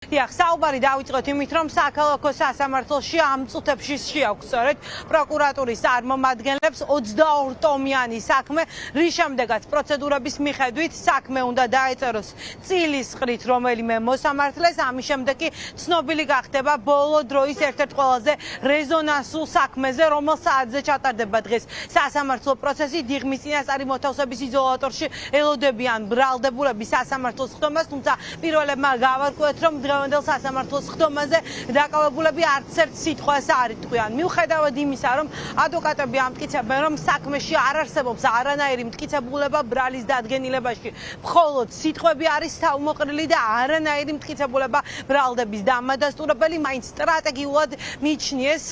დიახ, საუბარი დავიწყოთ იმით, რომ საქალაქო სასამართლოში ამ წუთებში შეაქვს სწორედ პროკურატურის წარმომადგენლებს 22 ტომიანი საქმე, რის შემდეგაც პროცედურების მიხედვით საქმე უნდა დაეწეროს წილისყრით რომელიმე მოსამართლეს, ამის შემდეგ კი ცნობილი გახდება ბოლო დროის ერთ-ერთ ყველაზე რეზონანსულ საქმეზე, რომელ საათზე ჩატარდება დღეს სასამართლო პროცესი. დიღმის წინასწარი მოთავსების იზოლატორში ელოდებიან ბრალდებულების სასამართლოს ხდომას, თუმცა პირველებმა გავარკვიეთ, რომ დღევანდელ სასამართლოს ხდომაზე დაკავებულები არც ერთ სიტყვას არ იტყვიან. მიუხედავად იმისა, რომ ადვოკატები ამტკიცებენ, რომ საქმეში არ არსებობს არანაირი მტკიცებულება ბრალის დადგენილებაში, მხოლოდ სიტყვები არის თავმოყრილი და არანაირი მტკიცებულება ბრალდების დამადასტურებელი, მაინც სტრატეგიულად მიჩნიეს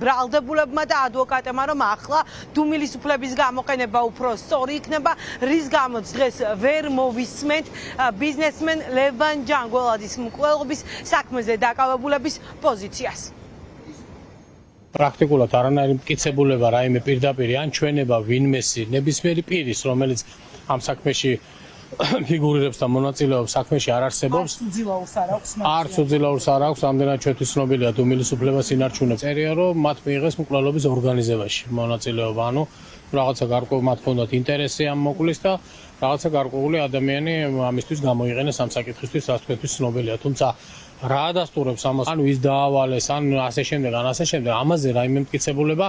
ბრალდებულებმა და ადვოკატებმა, რომ ახლა დუმილის უფლების გამოყენება უფრო სწორი იქნება, რის გამოც დღეს ვერ მოვისმენთ ბიზნესმენ ლევან ჯანგველაძის მკვლელობის საქმეზე დაკავებულების პოზიციას. პრაქტიკულად არანაირი მტკიცებულება რაიმე პირდაპირ ან ჩვენება ვინმესი ნებისმიერი პირის, რომელიც ამ საქმეში ფიგურირებს და მონაწილეობს საქმეში არ არსებობს. არც უძილაურს არ აქვს, ამდენად ჩვენთვის ცნობილია დუმილის უფლებას ინარჩუნებს. წერია, რომ მათ მიიღეს მკვლელობის ორგანიზებაში მონაწილეობა, ანუ რაღაცა გარკვეული მათ ჰქონდათ ინტერესი ამ მოკვლის და რაღაცა გარკვეული ადამიანი ამისთვის გამოიყენეს ამ საკითხისთვის, რაც თქვენთვის ცნობილია. თუმცა რა ადასტურებს ამას, ანუ ის დაავალეს, ან ასე შემდეგ, ამაზე რაიმე მტკიცებულება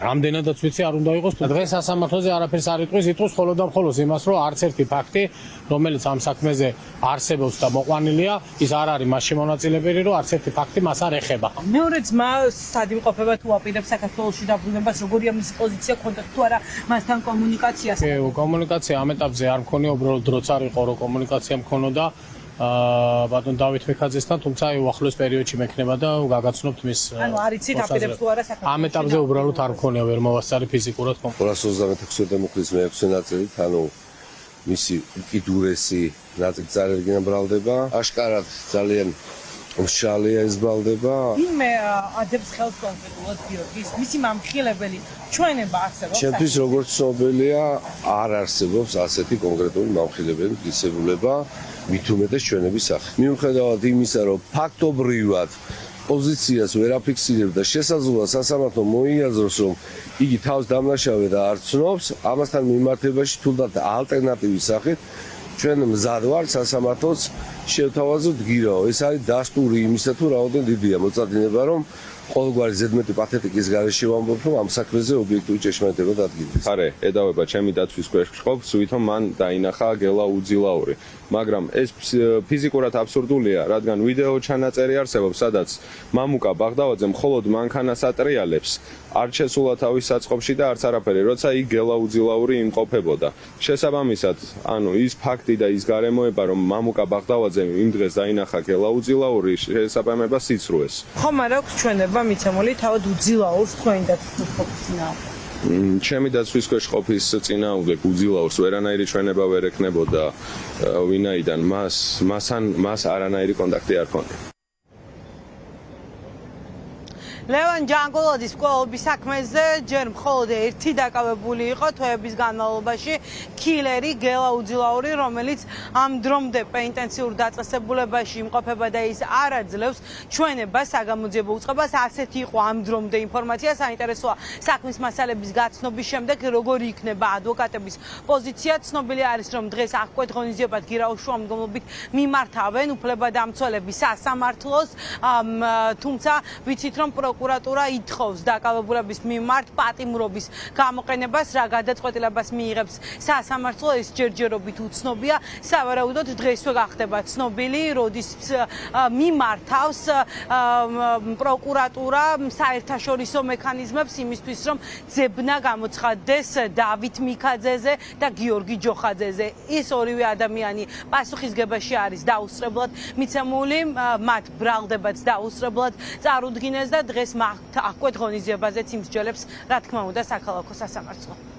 რამდენადაც ვიცი არ უნდა იყოს. დღეს სასამართლოზე არაფერს არ იტყვის, იტყვის მხოლოდ და მხოლოდ იმას, რომ არც ერთი ფაქტი, რომელიც ამ საქმეზე არსებობს და მოყვანილია, ის არ არის მასში მონაწილეები, რომ არც ერთი ფაქტი მას არ ეხება. მეორე ძმა სად იმყოფება თუ აპირებს საქართველოში დაბრუნებას, როგორია მისი პოზიცია, კონტაქტ თუ არა მასთან კომუნიკაციას? კომუნიკაცია ამ ეტაპზე არ მქონია, უბრალოდ დროც არ იყო, რომ კომუნიკაცია მქონოდა ბატონ დავით მექაძესთან, თუმცა უახლოეს პერიოდში მექნება და გაგაცნობთ მის. ანუ არიცით აპირებს თუ არა საქართველოში? ამ ეტაპზე უბრალოდ არ მქონია, ვერ მოვასწარე ფიზიკურად. 226 დემოქრის მე-6 ნაწილით, ანუ მისი უკიდურესი ნაწილი წარადგინა ბრალდება. აშკარად ძალიან მშრალია ეს ბრალდება. ვინმე ადებს ხელს კონკრეტულად გიორგის, მისი მამხილებელი ჩვენება არსებობს? ჩემთვის როგორც ცნობილია, არ არსებობს ასეთი კონკრეტული მამხილებელი მტკიცებულება. მით უმეტეს ჩვენების სახით. მიუხედავად იმისა, რომ ფაქტობრივად პოზიციას ვერ აფიქსირებდა, შესაძლოა სასამართლომ მოიაზროს, რომ იგი თავს დამნაშავე და არ ცნობს, ამასთან მიმართებაში თუნდაც ალტერნატივის სახით ჩვენ მზად ვართ სასამართლოს შევთავაზოთ გირაო. ეს არის დასტური იმისა, თუ რაოდენ დიდია მოწადინება, რომ ყოველგვარი ზედმეტი პათეტიკის გარეშე ვამბობ, რომ ამ საქმეზე ობიექტური ჭეშმარიტება დადგინდეს. არე, ედავება ჩემი დაცვის ქვეშ გყობს, ვითომ მან დაინახა გელა უძილაური. მაგრამ ეს ფიზიკურად აბსურდულია, რადგან ვიდეო ჩანაწერი არსებობს, სადაც მამუკა ბაღდავაძე მხოლოდ მანქანას ატრიალებს, არ შესულა თავის საწყობში და არც არაფერი, როცა იქ გელა უძილაური იმყოფებოდა. შესაბამისად, ანუ ის ფაქტი და ის გარემოება, რომ მამუკა ბაღდავაძემ იმ დღეს დაინახა გელა უძილაური, შესაბამება სიცრუეს. ხომ არ აქვს ჩვენება მიცემული თავად უძილაურს თქვენი დაცვის ყოფის წინააღმდეგ? ჩემი დაცვის ქვეშ ყოფის წინააღმდეგ უძილაურს ვერანაირი ჩვენება ვერ ეკნებოდა, ვინაიდან მას არანაირი კონტაქტი არ ჰქონდა. ლევან ჯანგველაძის მკვლელობის საქმეზე ჯერ მხოლოდ ერთი დაკავებული იყო თვეების განმავლობაში კილერი გელა უძილაური, რომელიც ამ დრომდე პენიტენციურ დაწესებულებაში იმყოფება და ის არ აძლევს ჩვენებას საგამოძიებო უწყებას. ასეთი იყო ამ დრომდე ინფორმაცია. საინტერესოა საქმის მასალების გაცნობის შემდეგ როგორი იქნება ადვოკატების პოზიცია. ცნობილი არის, რომ დღეს აღკვეთ ღონისძიებად გირაოს შუამდგომლობით მიმართავენ უფლებადამცველები სასამართლოს, თუმცა ვიცით, რომ პროკურატურა ითხოვს დაკავებულების მიმართ პატიმრობის გამოყენებას, რა გადაწყვეტილებას მიიღებს სასამართლო, ეს ჯერჯერობით უცნობია. სავარაუდოდ დღესვე გახდება ცნობილი, როდის მიმართავს პროკურატურა საერთაშორისო მექანიზმებს იმისთვის, რომ ძებნა გამოცხადდეს დავით მიქაძეზე და გიორგი ჯოხაძეზე. ეს ორივე ადამიანი პასუხისგებაში არის დაუსწრებლად მიცემული, მათ ბრალდებაც დაუსწრებლად წარუდგინეს და დღეს აღკვეთ ღონისძიებაზეც იმსჯელებს, რა თქმა უნდა, საქალაქო სასამართლო.